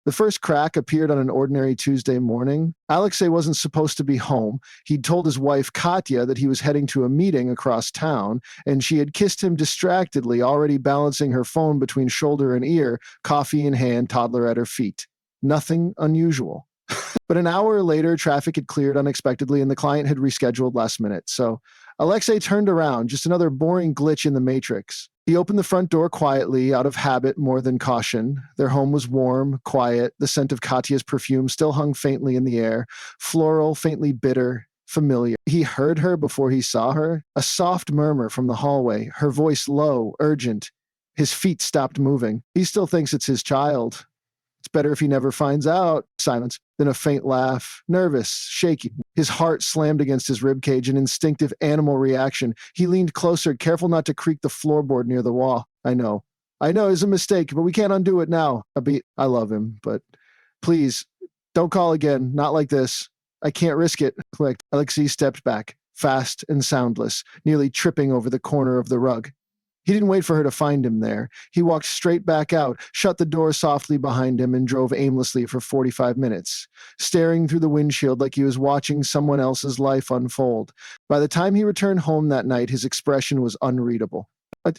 The first crack appeared on an ordinary Tuesday morning. Alexei wasn't supposed to be home. He'd told his wife, Katya, that he was heading to a meeting across town, and she had kissed him distractedly, already balancing her phone between shoulder and ear, coffee in hand, toddler at her feet. Nothing unusual. But an hour later, traffic had cleared unexpectedly, and the client had rescheduled last minute. So Alexei turned around, just another boring glitch in the matrix. He opened the front door quietly, out of habit more than caution. Their home was warm, quiet. The scent of Katya's perfume still hung faintly in the air, floral, faintly bitter, familiar. He heard her before he saw her, a soft murmur from the hallway, her voice low, urgent. His feet stopped moving. He still thinks it's his child. It's better if he never finds out. Silence. Then a faint laugh. Nervous, shaky. His heart slammed against his ribcage, an instinctive animal reaction. He leaned closer, careful not to creak the floorboard near the wall. I know, it's a mistake, but we can't undo it now. I love him, but please, don't call again. Not like this. I can't risk it. Clicked. Alexei stepped back, fast and soundless, nearly tripping over the corner of the rug. He didn't wait for her to find him there. He walked straight back out, shut the door softly behind him, and drove aimlessly for 45 minutes, staring through the windshield like he was watching someone else's life unfold. By the time he returned home that night, his expression was unreadable. But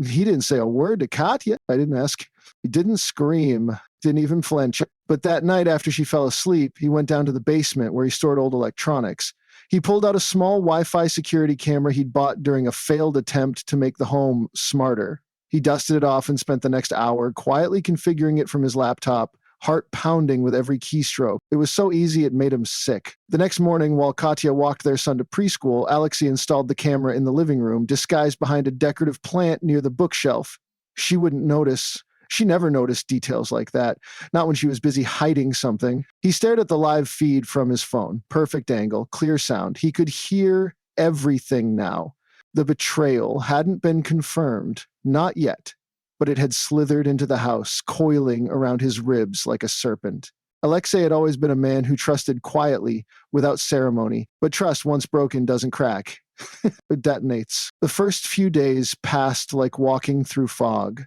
he didn't say a word to Katya. I didn't ask. He didn't scream, didn't even flinch. But that night after she fell asleep, he went down to the basement where he stored old electronics. He pulled out a small Wi-Fi security camera he'd bought during a failed attempt to make the home smarter. He dusted it off and spent the next hour quietly configuring it from his laptop, heart pounding with every keystroke. It was so easy it made him sick. The next morning, while Katya walked their son to preschool, Alexei installed the camera in the living room, disguised behind a decorative plant near the bookshelf. She wouldn't notice. She never noticed details like that, not when she was busy hiding something. He stared at the live feed from his phone. Perfect angle, clear sound. He could hear everything now. The betrayal hadn't been confirmed, not yet, but it had slithered into the house, coiling around his ribs like a serpent. Alexei had always been a man who trusted quietly, without ceremony, but trust once broken doesn't crack. It detonates. The first few days passed like walking through fog.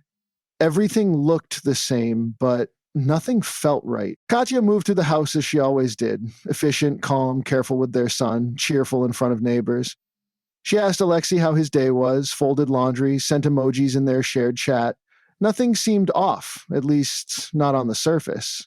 Everything looked the same, but nothing felt right. Katya moved to the house as she always did, efficient, calm, careful with their son, cheerful in front of neighbors. She asked Alexei how his day was, folded laundry, sent emojis in their shared chat. Nothing seemed off, at least not on the surface.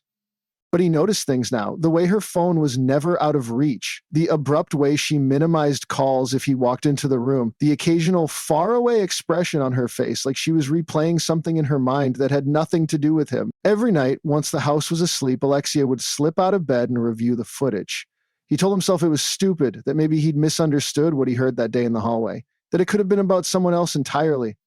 But he noticed things now, the way her phone was never out of reach, the abrupt way she minimized calls if he walked into the room, the occasional faraway expression on her face like she was replaying something in her mind that had nothing to do with him. Every night, once the house was asleep, Alexia would slip out of bed and review the footage. He told himself it was stupid, that maybe he'd misunderstood what he heard that day in the hallway, that it could have been about someone else entirely.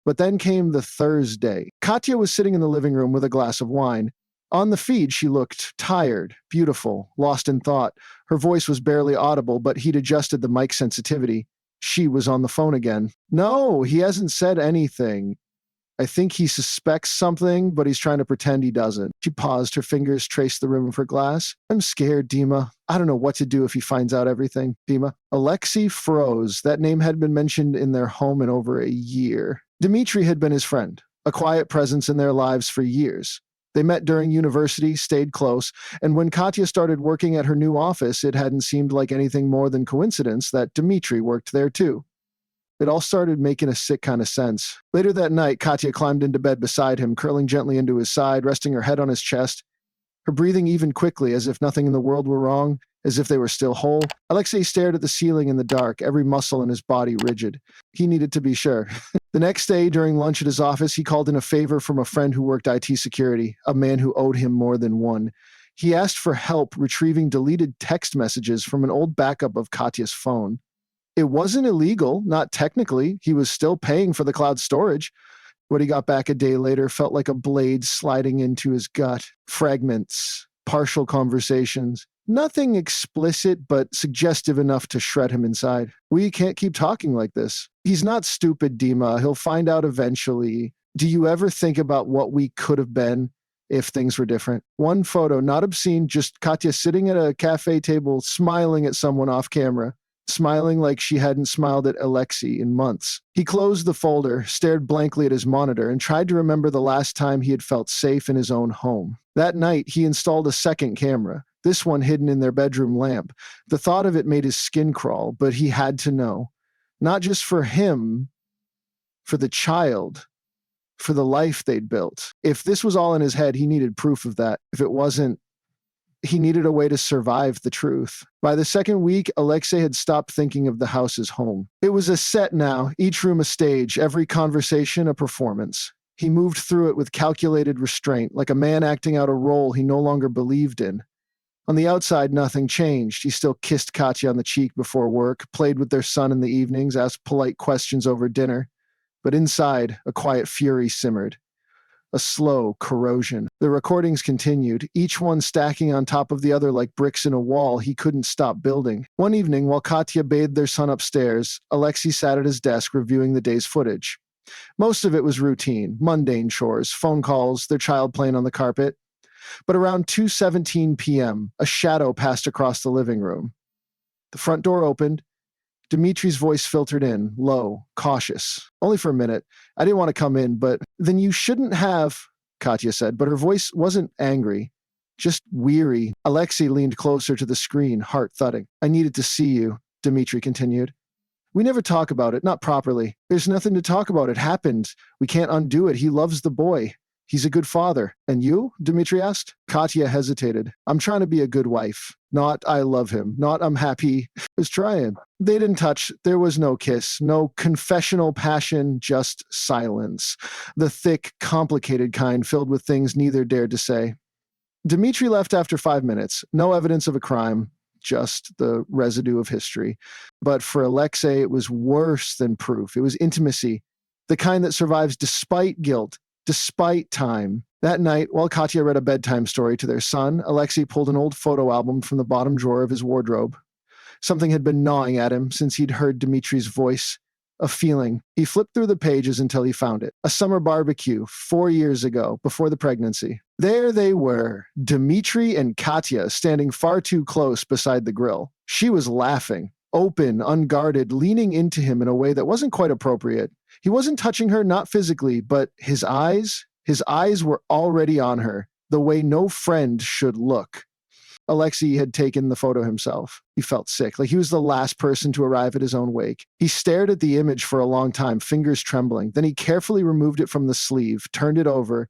But then came the Thursday. Katya was sitting in the living room with a glass of wine. On the feed, she looked tired, beautiful, lost in thought. Her voice was barely audible, but he'd adjusted the mic sensitivity. She was on the phone again. No, he hasn't said anything. I think he suspects something, but he's trying to pretend he doesn't. She paused, her fingers traced the rim of her glass. I'm scared, Dima. I don't know what to do if he finds out everything. Dima. Alexei froze. That name had been mentioned in their home in over a year. Dmitri had been his friend, a quiet presence in their lives for years. They met during university, stayed close, and when Katya started working at her new office, it hadn't seemed like anything more than coincidence that Dmitri worked there too. It all started making a sick kind of sense. Later that night, Katya climbed into bed beside him, curling gently into his side, resting her head on his chest. Her breathing evened quickly, as if nothing in the world were wrong, as if they were still whole. Alexei stared at the ceiling in the dark, every muscle in his body rigid. He needed to be sure. The next day, during lunch at his office, he called in a favor from a friend who worked IT security, a man who owed him more than one. He asked for help retrieving deleted text messages from an old backup of Katya's phone. It wasn't illegal, not technically. He was still paying for the cloud storage. What he got back a day later felt like a blade sliding into his gut. Fragments, partial conversations. Nothing explicit, but suggestive enough to shred him inside. We can't keep talking like this. He's not stupid, Dima. He'll find out eventually. Do you ever think about what we could have been if things were different? One photo, not obscene, just Katya sitting at a cafe table, smiling at someone off camera. Smiling like she hadn't smiled at Alexei in months. He closed the folder, stared blankly at his monitor, and tried to remember the last time he had felt safe in his own home. That night, he installed a second camera, this one hidden in their bedroom lamp. The thought of it made his skin crawl, but he had to know. Not just for him, for the child, for the life they'd built. If this was all in his head, he needed proof of that. If it wasn't, he needed a way to survive the truth. By the second week, Alexei had stopped thinking of the house as home. It was a set now, each room a stage, every conversation a performance. He moved through it with calculated restraint, like a man acting out a role he no longer believed in. On the outside, nothing changed. He still kissed Katya on the cheek before work, played with their son in the evenings, asked polite questions over dinner. But inside, a quiet fury simmered. A slow corrosion. The recordings continued, each one stacking on top of the other like bricks in a wall he couldn't stop building. One evening, while Katya bathed their son upstairs, Alexei sat at his desk reviewing the day's footage. Most of it was routine, mundane chores, phone calls, their child playing on the carpet. But around 2:17 p.m., a shadow passed across the living room. The front door opened. Dimitri's voice filtered in, low, cautious. Only for a minute. I didn't want to come in, but then you shouldn't have, Katya said, but her voice wasn't angry, just weary. Alexei leaned closer to the screen, heart thudding. I needed to see you, Dimitri continued. We never talk about it, not properly. There's nothing to talk about. It happened. We can't undo it. He loves the boy. He's a good father. And you? Dimitri asked. Katya hesitated. I'm trying to be a good wife. Not I love him. Not I'm happy. I was trying. They didn't touch. There was no kiss. No confessional passion, just silence. The thick, complicated kind filled with things neither dared to say. Dimitri left after 5 minutes. No evidence of a crime. Just the residue of history. But for Alexei, it was worse than proof. It was intimacy. The kind that survives despite guilt. Despite time. That night, while Katya read a bedtime story to their son, Alexei pulled an old photo album from the bottom drawer of his wardrobe. Something had been gnawing at him since he'd heard Dimitri's voice. A feeling. He flipped through the pages until he found it. A summer barbecue 4 years ago, before the pregnancy. There they were, Dimitri and Katya standing far too close beside the grill. She was laughing. Open, unguarded, leaning into him in a way that wasn't quite appropriate. He wasn't touching her, not physically, but his eyes were already on her, the way no friend should look. Alexei had taken the photo himself. He felt sick, like he was the last person to arrive at his own wake. He stared at the image for a long time, fingers trembling. Then he carefully removed it from the sleeve, turned it over,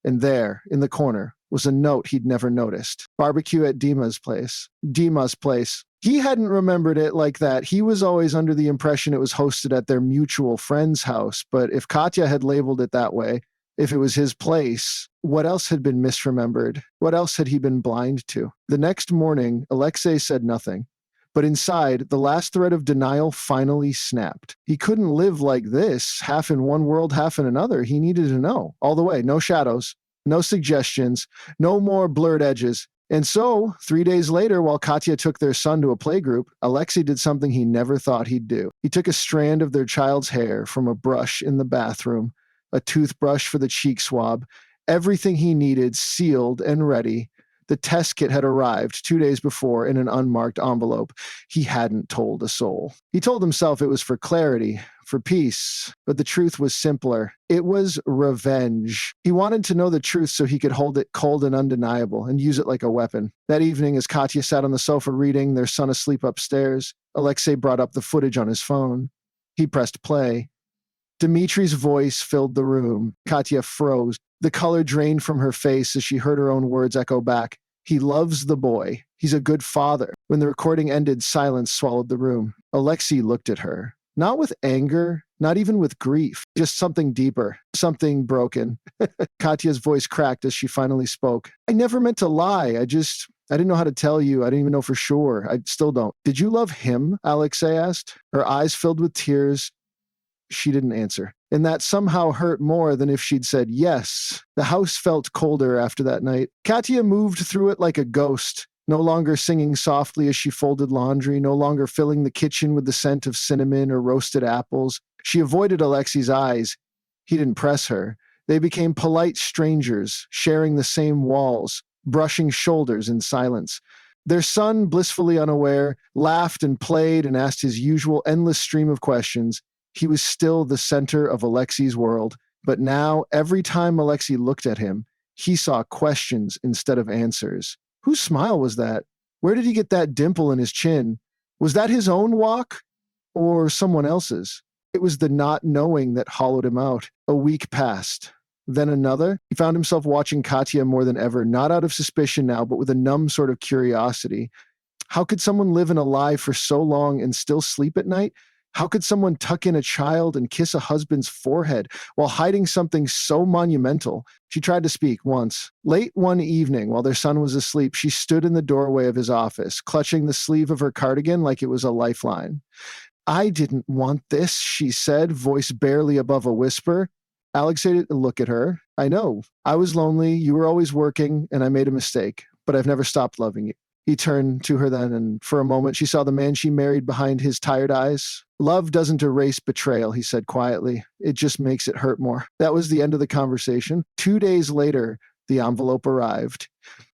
and there, in the corner, was a note he'd never noticed. Barbecue at Dima's place. Dima's place. He hadn't remembered it like that. He was always under the impression it was hosted at their mutual friend's house. But if Katya had labeled it that way, if it was his place, what else had been misremembered? What else had he been blind to? The next morning, Alexei said nothing. But inside, the last thread of denial finally snapped. He couldn't live like this, half in one world, half in another. He needed to know. All the way, no shadows, no suggestions, no more blurred edges. And so, 3 days later, while Katya took their son to a playgroup, Alexei did something he never thought he'd do. He took a strand of their child's hair from a brush in the bathroom, a toothbrush for the cheek swab, everything he needed sealed and ready. The test kit had arrived 2 days before in an unmarked envelope. He hadn't told a soul. He told himself it was for clarity, for peace, but the truth was simpler. It was revenge. He wanted to know the truth so he could hold it cold and undeniable and use it like a weapon. That evening, as Katya sat on the sofa reading, their son asleep upstairs, Alexei brought up the footage on his phone. He pressed play. Dimitri's voice filled the room. Katya froze. The color drained from her face as she heard her own words echo back. He loves the boy. He's a good father. When the recording ended, silence swallowed the room. Alexei looked at her. Not with anger, not even with grief, just something deeper, something broken. Katya's voice cracked as she finally spoke. I never meant to lie. I didn't know how to tell you. I didn't even know for sure. I still don't. Did you love him? Alexei asked. Her eyes filled with tears. She didn't answer. And that somehow hurt more than if she'd said yes. The house felt colder after that night. Katya moved through it like a ghost, no longer singing softly as she folded laundry, no longer filling the kitchen with the scent of cinnamon or roasted apples. She avoided Alexei's eyes. He didn't press her. They became polite strangers, sharing the same walls, brushing shoulders in silence. Their son, blissfully unaware, laughed and played and asked his usual endless stream of questions. He was still the center of Alexei's world, but now, every time Alexei looked at him, He saw questions instead of answers. Whose smile was that? Where did he get that dimple in his chin? Was that his own walk or someone else's? It was the not knowing that hollowed him out. A week passed. Then another. He found himself watching Katya more than ever, not out of suspicion now, but with a numb sort of curiosity. How could someone live in a lie for so long and still sleep at night? How could someone tuck in a child and kiss a husband's forehead while hiding something so monumental? She tried to speak once. Late one evening, while their son was asleep, she stood in the doorway of his office, clutching the sleeve of her cardigan like it was a lifeline. I didn't want this, she said, voice barely above a whisper. Alexei didn't look at her. I know. I was lonely, you were always working, and I made a mistake, but I've never stopped loving you. He turned to her then, and for a moment she saw the man she married behind his tired eyes. Love doesn't erase betrayal, he said quietly. It just makes it hurt more. That was the end of the conversation. 2 days later, the envelope arrived.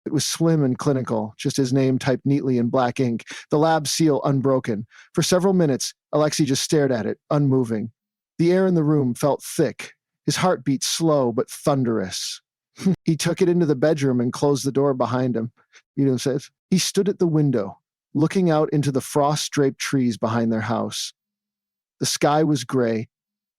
It was slim and clinical, just his name typed neatly in black ink, the lab seal unbroken. For several minutes, Alexei just stared at it, unmoving. The air in the room felt thick. His heart beat slow but thunderous. He took it into the bedroom and closed the door behind him. Says, he stood at the window, looking out into the frost-draped trees behind their house. The sky was gray,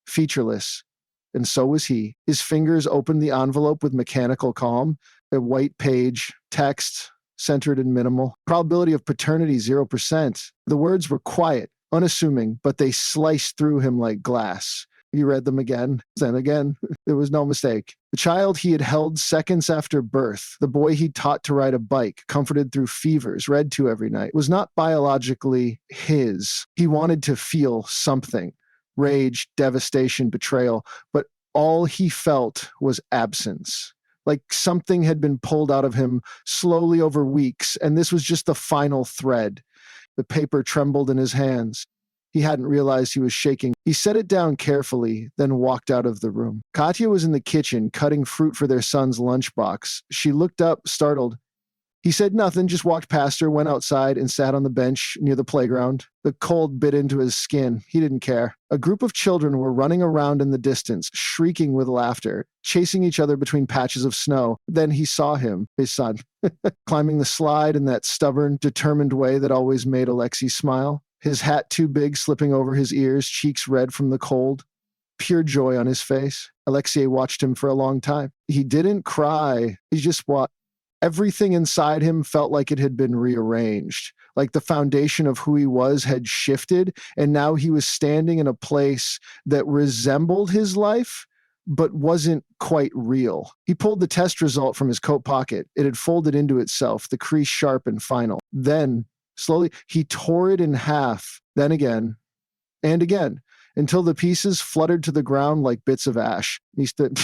featureless, and so was he. His fingers opened the envelope with mechanical calm, a white page, text, centered and minimal. Probability of paternity, 0%. The words were quiet, unassuming, but they sliced through him like glass. He read them again, then again. There was no mistake. The child he had held seconds after birth, the boy he taught to ride a bike, comforted through fevers, read to every night, was not biologically his. He wanted to feel something. Rage, devastation, betrayal. But all he felt was absence. Like something had been pulled out of him slowly over weeks, and this was just the final thread. The paper trembled in his hands. He hadn't realized he was shaking. He set it down carefully, then walked out of the room. Katya was in the kitchen, cutting fruit for their son's lunchbox. She looked up, startled. He said nothing, just walked past her, went outside, and sat on the bench near the playground. The cold bit into his skin. He didn't care. A group of children were running around in the distance, shrieking with laughter, chasing each other between patches of snow. Then he saw him, his son, climbing the slide in that stubborn, determined way that always made Alexei smile. His hat too big, slipping over his ears, cheeks red from the cold. Pure joy on his face. Alexei watched him for a long time. He didn't cry. He just watched. Everything inside him felt like it had been rearranged, like the foundation of who he was had shifted, and now he was standing in a place that resembled his life, but wasn't quite real. He pulled the test result from his coat pocket. It had folded into itself, the crease sharp and final. Then, slowly, he tore it in half, then again, and again, until the pieces fluttered to the ground like bits of ash. He stood,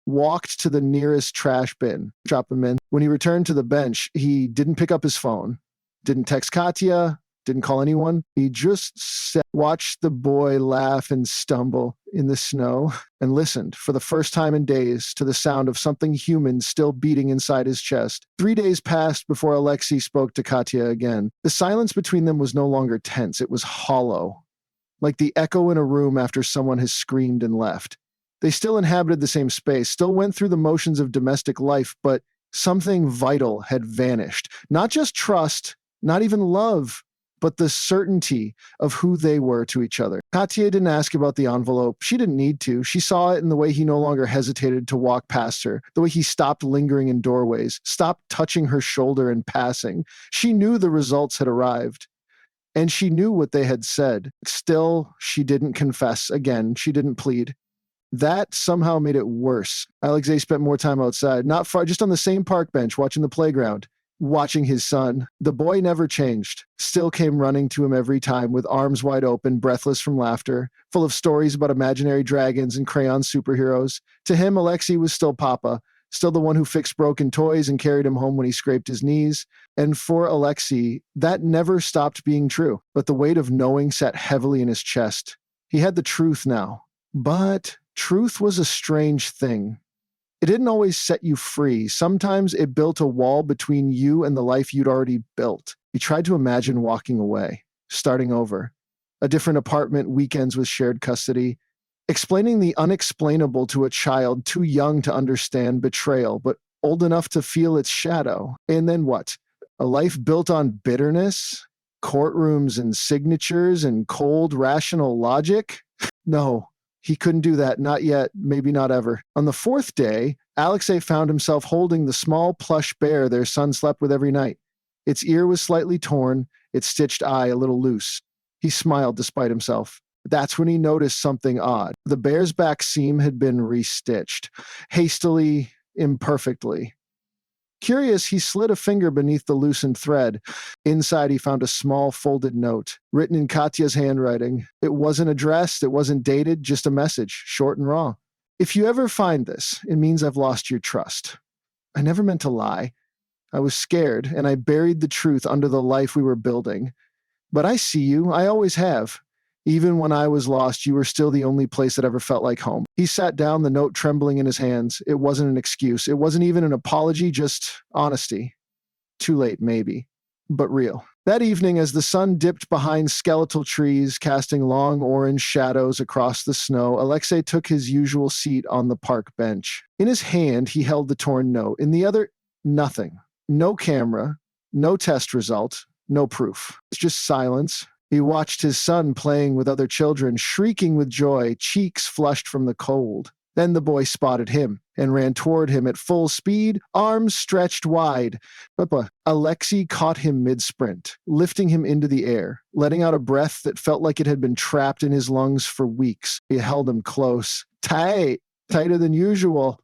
walked to the nearest trash bin, dropped them in. When he returned to the bench, he didn't pick up his phone, didn't text Katya, didn't call anyone. He just sat, watched the boy laugh and stumble in the snow, and listened for the first time in days to the sound of something human still beating inside his chest. 3 days passed before Alexei spoke to Katya again. The silence between them was no longer tense. It was hollow, like the echo in a room after someone has screamed and left. They still inhabited the same space, still went through the motions of domestic life, but something vital had vanished. Not just trust, not even love, but the certainty of who they were to each other. Katya didn't ask about the envelope. She didn't need to. She saw it in the way he no longer hesitated to walk past her, the way he stopped lingering in doorways, stopped touching her shoulder in passing. She knew the results had arrived. And she knew what they had said. Still, she didn't confess. Again, she didn't plead. That somehow made it worse. Alexei spent more time outside, not far, just on the same park bench, watching the playground, watching his son. The boy never changed, still came running to him every time with arms wide open, breathless from laughter, full of stories about imaginary dragons and crayon superheroes. To him, Alexei was still Papa, still the one who fixed broken toys and carried him home when he scraped his knees. And for Alexei, that never stopped being true. But the weight of knowing sat heavily in his chest. He had the truth now. But truth was a strange thing. It didn't always set you free. Sometimes it built a wall between you and the life you'd already built. He tried to imagine walking away, starting over. A different apartment, weekends with shared custody. Explaining the unexplainable to a child too young to understand betrayal, but old enough to feel its shadow. And then what? A life built on bitterness, courtrooms and signatures and cold, rational logic? No, he couldn't do that. Not yet. Maybe not ever. On the fourth day, Alexei found himself holding the small plush bear their son slept with every night. Its ear was slightly torn, its stitched eye a little loose. He smiled despite himself. That's when he noticed something odd. The bear's back seam had been restitched, hastily, imperfectly. Curious, he slid a finger beneath the loosened thread. Inside, he found a small folded note, written in Katya's handwriting. It wasn't addressed, it wasn't dated, just a message, short and raw. If you ever find this, it means I've lost your trust. I never meant to lie. I was scared, and I buried the truth under the life we were building. But I see you, I always have. Even when I was lost, you were still the only place that ever felt like home. He sat down, the note trembling in his hands. It wasn't an excuse. It wasn't even an apology, just honesty. Too late, maybe, but real. That evening, as the sun dipped behind skeletal trees, casting long orange shadows across the snow, Alexei took his usual seat on the park bench. In his hand, he held the torn note. In the other, nothing. No camera, no test result, no proof. It's just silence. He watched his son playing with other children, shrieking with joy, cheeks flushed from the cold. Then the boy spotted him and ran toward him at full speed, arms stretched wide. Papa, Alexei caught him mid-sprint, lifting him into the air, letting out a breath that felt like it had been trapped in his lungs for weeks. He held him close, tighter than usual.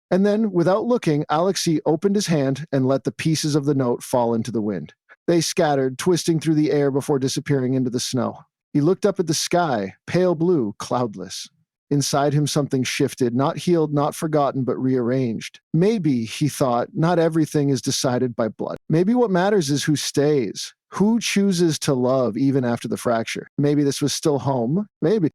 And then, without looking, Alexei opened his hand and let the pieces of the note fall into the wind. They scattered, twisting through the air before disappearing into the snow. He looked up at the sky, pale blue, cloudless. Inside him something shifted, not healed, not forgotten, but rearranged. Maybe, he thought, not everything is decided by blood. Maybe what matters is who stays, who chooses to love even after the fracture. Maybe this was still home. Maybe.